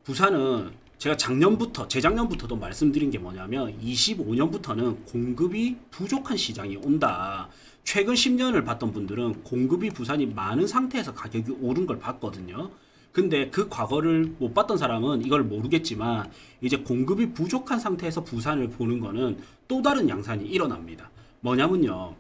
부산은 제가 재작년부터도 말씀드린 게 뭐냐면 25년부터는 공급이 부족한 시장이 온다. 최근 10년을 봤던 분들은 공급이 부산이 많은 상태에서 가격이 오른 걸 봤거든요. 근데 그 과거를 못 봤던 사람은 이걸 모르겠지만 이제 공급이 부족한 상태에서 부산을 보는 거는 또 다른 양상이 일어납니다. 뭐냐면요.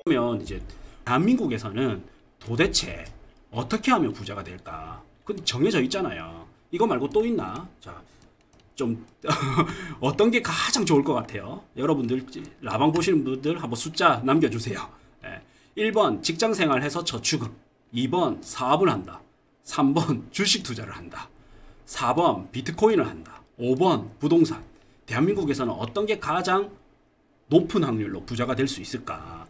그러면 이제 대한민국에서는 도대체 어떻게 하면 부자가 될까? 그 정해져 있잖아요. 이거 말고 또 있나? 자, 좀 어떤 게 가장 좋을 것 같아요? 여러분들 라방 보시는 분들 한번 숫자 남겨주세요. 1번 직장생활해서 저축금, 2번 사업을 한다, 3번 주식 투자를 한다, 4번 비트코인을 한다, 5번 부동산. 대한민국에서는 어떤 게 가장 높은 확률로 부자가 될 수 있을까?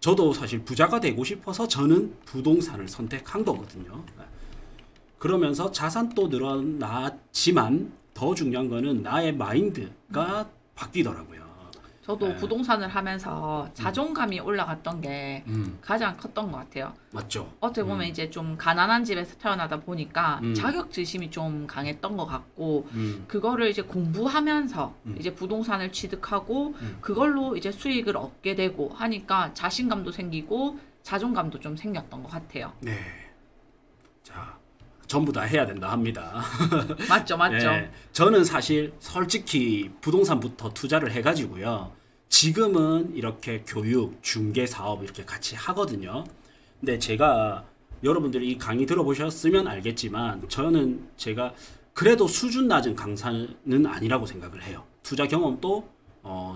저도 사실 부자가 되고 싶어서 저는 부동산을 선택한 거거든요. 그러면서 자산도 늘어났지만 더 중요한 거는 나의 마인드가 바뀌더라고요. 저도 부동산을 하면서 자존감이 올라갔던 게 가장 컸던 것 같아요. 맞죠. 어떻게 보면 이제 좀 가난한 집에서 태어나다 보니까 자격지심이 좀 강했던 것 같고 그거를 이제 공부하면서 이제 부동산을 취득하고 그걸로 이제 수익을 얻게 되고 하니까 자신감도 생기고 자존감도 좀 생겼던 것 같아요. 네. 자, 전부 다 해야 된다 합니다. 맞죠, 맞죠. 네, 저는 사실 솔직히 부동산부터 투자를 해가지고요. 지금은 이렇게 교육, 중개 사업 이렇게 같이 하거든요. 근데 제가 여러분들이 이 강의 들어보셨으면 알겠지만 저는 제가 그래도 수준 낮은 강사는 아니라고 생각을 해요. 투자 경험도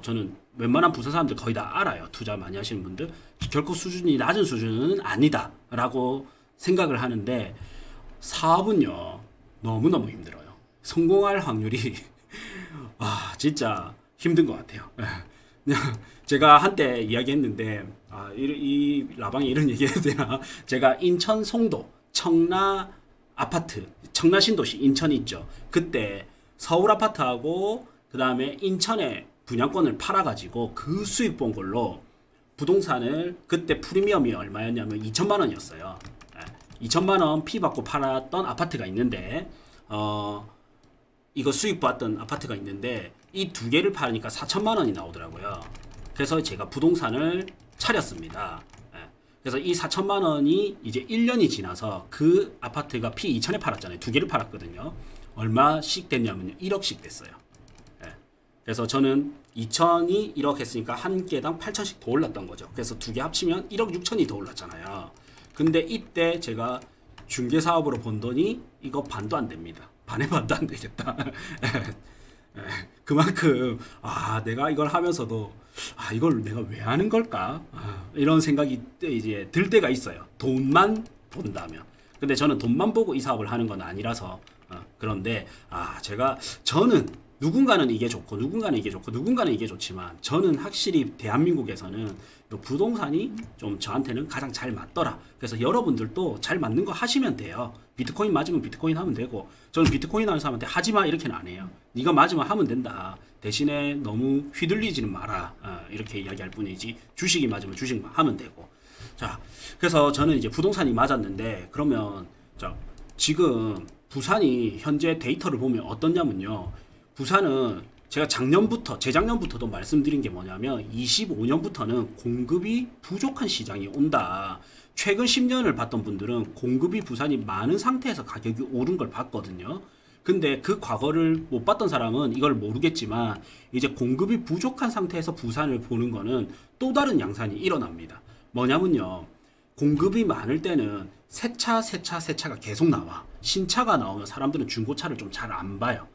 저는 웬만한 부산 사람들 거의 다 알아요. 투자 많이 하시는 분들 결코 수준이 낮은 수준은 아니다라고 생각을 하는데 사업은요 너무너무 힘들어요. 성공할 확률이 진짜 힘든 것 같아요. 제가 한때 이야기했는데 이 라방에 이런 얘기 해도 되나? 제가 인천 송도 청라 아파트, 청라 신도시 인천 있죠. 그때 서울 아파트하고 그 다음에 인천에 분양권을 팔아가지고 그 수익 본 걸로 부동산을 그때 프리미엄이 얼마였냐면 2천만 원이었어요. 2천만 원 피 받고 팔았던 아파트가 있는데 이거 수익 봤던 아파트가 있는데 이 두 개를 팔으니까 4천만 원이 나오더라고요. 그래서 제가 부동산을 차렸습니다. 그래서 이 4천만 원이 이제 1년이 지나서 그 아파트가 피 2천에 팔았잖아요. 두 개를 팔았거든요. 얼마씩 됐냐면요. 1억씩 됐어요. 그래서 저는 2천이 1억 했으니까 한 개당 8천씩 더 올랐던 거죠. 그래서 두 개 합치면 1억 6천이 더 올랐잖아요. 근데 이때 제가 중개사업으로 번 돈이 이거 반도 안 됩니다. 반의 반도 안 되겠다. 그만큼 내가 이걸 하면서도 이걸 내가 왜 하는 걸까? 이런 생각이 이제 들 때가 있어요. 돈만 본다면. 근데 저는 돈만 보고 이 사업을 하는 건 아니라서 그런데 저는 누군가는 이게 좋고 누군가는 이게 좋고 누군가는 이게 좋지만 저는 확실히 대한민국에서는 부동산이 좀 저한테는 가장 잘 맞더라. 그래서 여러분들도 잘 맞는 거 하시면 돼요. 비트코인 맞으면 비트코인 하면 되고 저는 비트코인 하는 사람한테 하지마 이렇게는 안 해요. 네가 맞으면 하면 된다. 대신에 너무 휘둘리지는 마라. 이렇게 이야기할 뿐이지 주식이 맞으면 주식만 하면 되고. 자, 그래서 저는 이제 부동산이 맞았는데 그러면 지금 부산이 현재 데이터를 보면 어떻냐면요. 부산은 제가 재작년부터도 말씀드린 게 뭐냐면 25년부터는 공급이 부족한 시장이 온다. 최근 10년을 봤던 분들은 공급이 부산이 많은 상태에서 가격이 오른 걸 봤거든요. 근데 그 과거를 못 봤던 사람은 이걸 모르겠지만 이제 공급이 부족한 상태에서 부산을 보는 거는 또 다른 양상이 일어납니다. 뭐냐면요. 공급이 많을 때는 새차가 계속 나와. 신차가 나오면 사람들은 중고차를 좀 잘 안 봐요.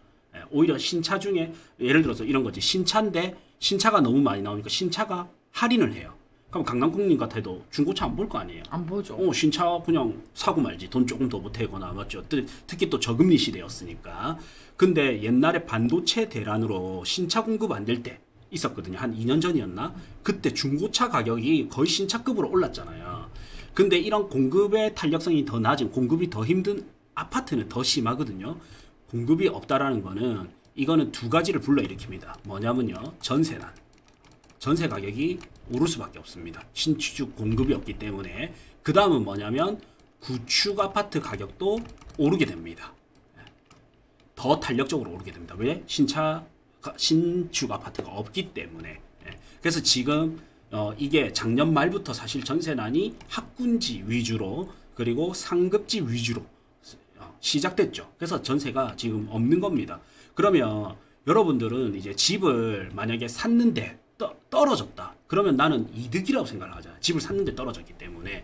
오히려 신차 중에 예를 들어서 이런 거지. 신차인데 신차가 너무 많이 나오니까 신차가 할인을 해요. 그럼 강남콩님 같아도 중고차 안 볼 거 아니에요? 안 보죠. 신차 그냥 사고 말지. 돈 조금 더 보태거나 맞죠. 특히 또 저금리 시대였으니까. 근데 옛날에 반도체 대란으로 신차 공급 안 될 때 있었거든요. 한 2년 전이었나? 그때 중고차 가격이 거의 신차급으로 올랐잖아요. 근데 이런 공급의 탄력성이 더 낮은, 공급이 더 힘든 아파트는 더 심하거든요. 공급이 없다라는 거는 이거는 두 가지를 불러일으킵니다. 뭐냐면요. 전세난. 전세 가격이 오를 수밖에 없습니다. 신축 공급이 없기 때문에. 그 다음은 뭐냐면 구축 아파트 가격도 오르게 됩니다. 더 탄력적으로 오르게 됩니다. 왜? 신축 아파트가 없기 때문에. 그래서 지금 이게 작년 말부터 사실 전세난이 학군지 위주로 그리고 상급지 위주로 시작됐죠. 그래서 전세가 지금 없는 겁니다. 그러면 여러분들은 이제 집을 만약에 샀는데 떨어졌다. 그러면 나는 이득이라고 생각을 하잖아요. 집을 샀는데 떨어졌기 때문에.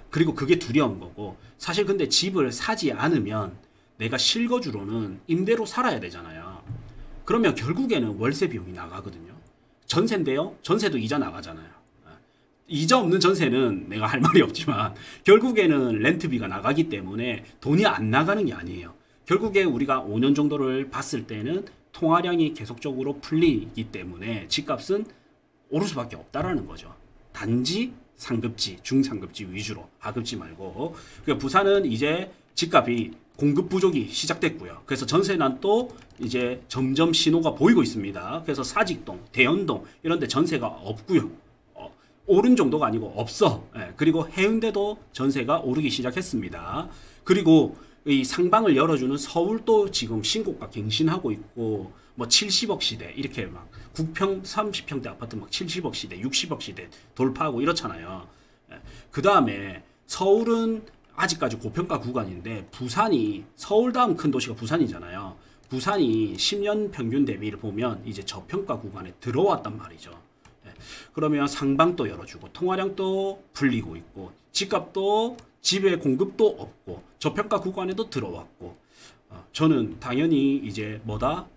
그리고 그게 두려운 거고, 사실 근데 집을 사지 않으면 내가 실거주로는 임대로 살아야 되잖아요. 그러면 결국에는 월세 비용이 나가거든요. 전세인데요. 전세도 이자 나가잖아요. 이자 없는 전세는 내가 할 말이 없지만 결국에는 렌트비가 나가기 때문에 돈이 안 나가는 게 아니에요. 결국에 우리가 5년 정도를 봤을 때는 통화량이 계속적으로 풀리기 때문에 집값은 오를 수밖에 없다라는 거죠. 단지 상급지, 중상급지 위주로, 하급지 말고. 그러니까 부산은 이제 집값이 공급 부족이 시작됐고요. 그래서 전세난 또 이제 점점 신호가 보이고 있습니다. 그래서 사직동, 대연동 이런 데 전세가 없고요. 오른 정도가 아니고 없어. 그리고 해운대도 전세가 오르기 시작했습니다. 그리고 이 상방을 열어주는 서울도 지금 신고가 갱신하고 있고, 뭐 70억 시대 이렇게 막 9평 30평대 아파트 막 70억 시대 60억 시대 돌파하고 이렇잖아요. 그 다음에 서울은 아직까지 고평가 구간인데 부산이, 서울 다음 큰 도시가 부산이잖아요. 부산이 10년 평균 대비를 보면 이제 저평가 구간에 들어왔단 말이죠. 그러면 상방도 열어주고 통화량도 풀리고 있고 집값도, 집의 공급도 없고 저평가 구간에도 들어왔고, 저는 당연히 이제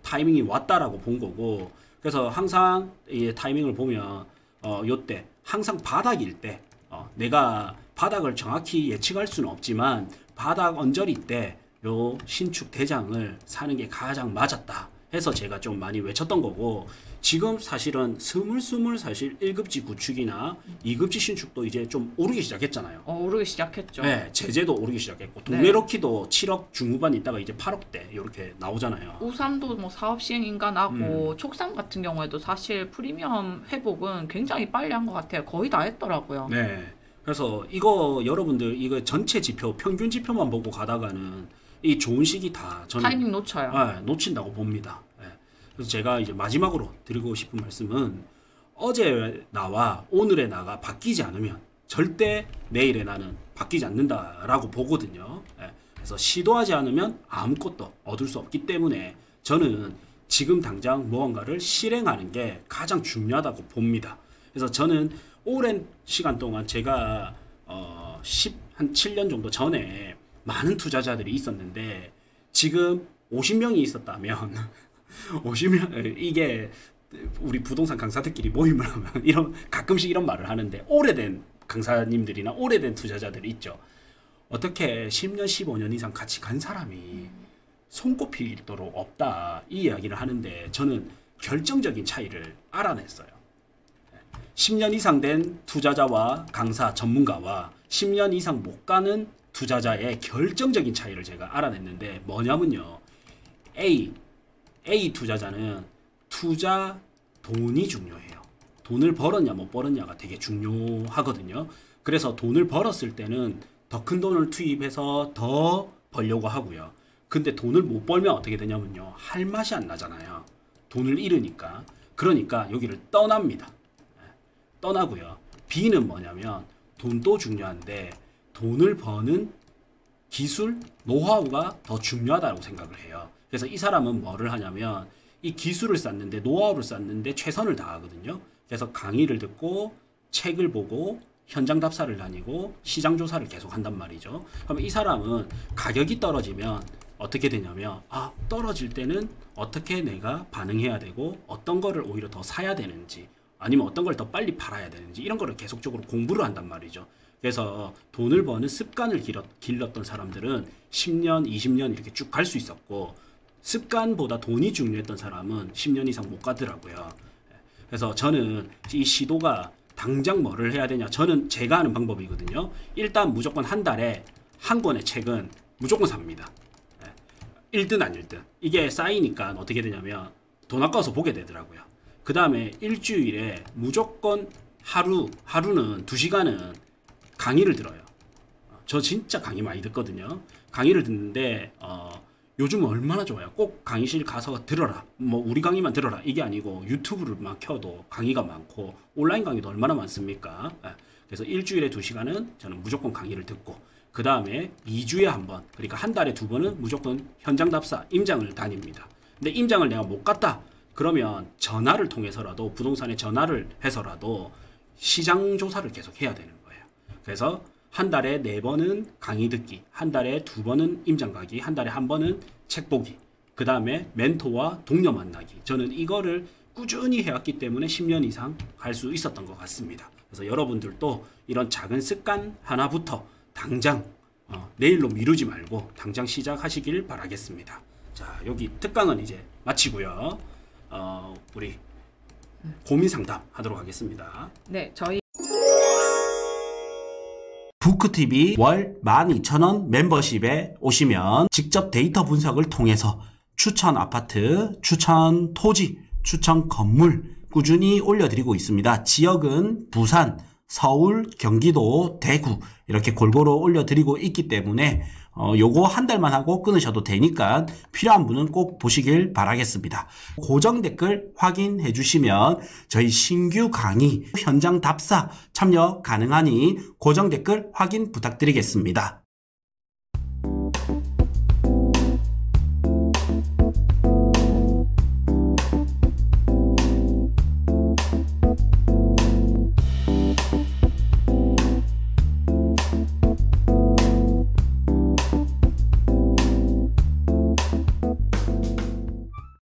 타이밍이 왔다라고 본 거고. 그래서 항상 이 타이밍을 보면 요때 항상 바닥일 때, 내가 바닥을 정확히 예측할 수는 없지만 바닥 언저리 때 요 신축 대장을 사는 게 가장 맞았다 해서 제가 좀 많이 외쳤던 거고, 지금 사실은 스물스물 사실 1급지 구축이나 2급지 신축도 이제 좀 오르기 시작했잖아요. 오르기 시작했죠. 네, 제재도 오르기 시작했고, 동네로키도 7억 중후반 있다가 이제 8억대 이렇게 나오잖아요. 우삼도 뭐 사업 시행인가 나고, 촉삼 같은 경우에도 사실 프리미엄 회복은 굉장히 빨리 한 것 같아요. 거의 다 했더라고요. 네. 그래서 이거 여러분들 이거 전체 지표, 평균 지표만 보고 가다가는 이 좋은 시기 다 저는 타이밍 놓쳐요. 놓친다고 봅니다. 그래서 제가 이제 마지막으로 드리고 싶은 말씀은, 어제 나와 오늘의 나가 바뀌지 않으면 절대 내일의 나는 바뀌지 않는다라고 보거든요. 그래서 시도하지 않으면 아무것도 얻을 수 없기 때문에 저는 지금 당장 무언가를 실행하는 게 가장 중요하다고 봅니다. 그래서 저는 오랜 시간 동안 제가 한 7년 정도 전에 많은 투자자들이 있었는데, 지금 50명이 있었다면 50명, 이게 우리 부동산 강사들끼리 모임을 하면 가끔씩 이런 말을 하는데, 오래된 강사님들이나 오래된 투자자들이 있죠. 어떻게 10년 15년 이상 같이 간 사람이 손꼽히도록 없다, 이 이야기를 하는데, 저는 결정적인 차이를 알아냈어요. 10년 이상 된 투자자와 강사 전문가와 10년 이상 못 가는 투자자의 결정적인 차이를 제가 알아냈는데, 뭐냐면요, A 투자자는 투자 돈이 중요해요. 돈을 벌었냐 못 벌었냐가 되게 중요하거든요. 그래서 돈을 벌었을 때는 더 큰 돈을 투입해서 더 벌려고 하고요. 근데 돈을 못 벌면 어떻게 되냐면요, 할 맛이 안 나잖아요. 돈을 잃으니까. 그러니까 여기를 떠납니다. 떠나고요. B는 뭐냐면, 돈도 중요한데 돈을 버는 기술, 노하우가 더 중요하다고 생각을 해요. 그래서 이 사람은 뭐를 하냐면, 이 기술을 쌓는데, 노하우를 쌓는데 최선을 다하거든요. 그래서 강의를 듣고 책을 보고 현장 답사를 다니고 시장 조사를 계속 한단 말이죠. 그럼 이 사람은 가격이 떨어지면 어떻게 되냐면, 떨어질 때는 어떻게 내가 반응해야 되고 어떤 거를 오히려 더 사야 되는지, 아니면 어떤 걸 더 빨리 팔아야 되는지, 이런 거를 계속적으로 공부를 한단 말이죠. 그래서 돈을 버는 습관을 길렀던 사람들은 10년, 20년 이렇게 쭉 갈 수 있었고, 습관보다 돈이 중요했던 사람은 10년 이상 못 가더라고요. 그래서 저는 이 시도가 당장 뭐를 해야 되냐, 저는 제가 하는 방법이거든요. 일단 무조건 한 달에 한 권의 책은 무조건 삽니다. 1든 안 1든. 이게 쌓이니까 어떻게 되냐면 돈 아까워서 보게 되더라고요. 그 다음에 일주일에 무조건 하루는 2시간은 강의를 들어요. 저 진짜 강의 많이 듣거든요. 강의를 듣는데 요즘 얼마나 좋아요. 꼭 강의실 가서 들어라. 뭐 우리 강의만 들어라. 이게 아니고 유튜브를만 켜도 강의가 많고 온라인 강의도 얼마나 많습니까? 그래서 일주일에 2시간은 저는 무조건 강의를 듣고 그 다음에 2주에 한 번, 그러니까 한 달에 2번은 무조건 현장 답사, 임장을 다닙니다. 근데 임장을 내가 못 갔다. 그러면 전화를 통해서라도 부동산에 전화를 해서라도 시장 조사를 계속 해야 되는 거예요. 그래서 한 달에 4번은 강의 듣기, 한 달에 2번은 임장 가기, 한 달에 1번은 책 보기, 그 다음에 멘토와 동료 만나기. 저는 이거를 꾸준히 해왔기 때문에 10년 이상 갈 수 있었던 것 같습니다. 그래서 여러분들도 이런 작은 습관 하나부터 당장 내일로 미루지 말고 당장 시작하시길 바라겠습니다. 자, 여기 특강은 이제 마치고요. 우리 고민 상담 하도록 하겠습니다. 네, 저희 부크TV 월 12,000원 멤버십에 오시면 직접 데이터 분석을 통해서 추천 아파트, 추천 토지, 추천 건물 꾸준히 올려드리고 있습니다. 지역은 부산, 서울, 경기도, 대구 이렇게 골고루 올려드리고 있기 때문에 요거 한 달만 하고 끊으셔도 되니까 필요한 분은 꼭 보시길 바라겠습니다. 고정 댓글 확인해 주시면 저희 신규 강의 현장 답사 참여 가능하니 고정 댓글 확인 부탁드리겠습니다.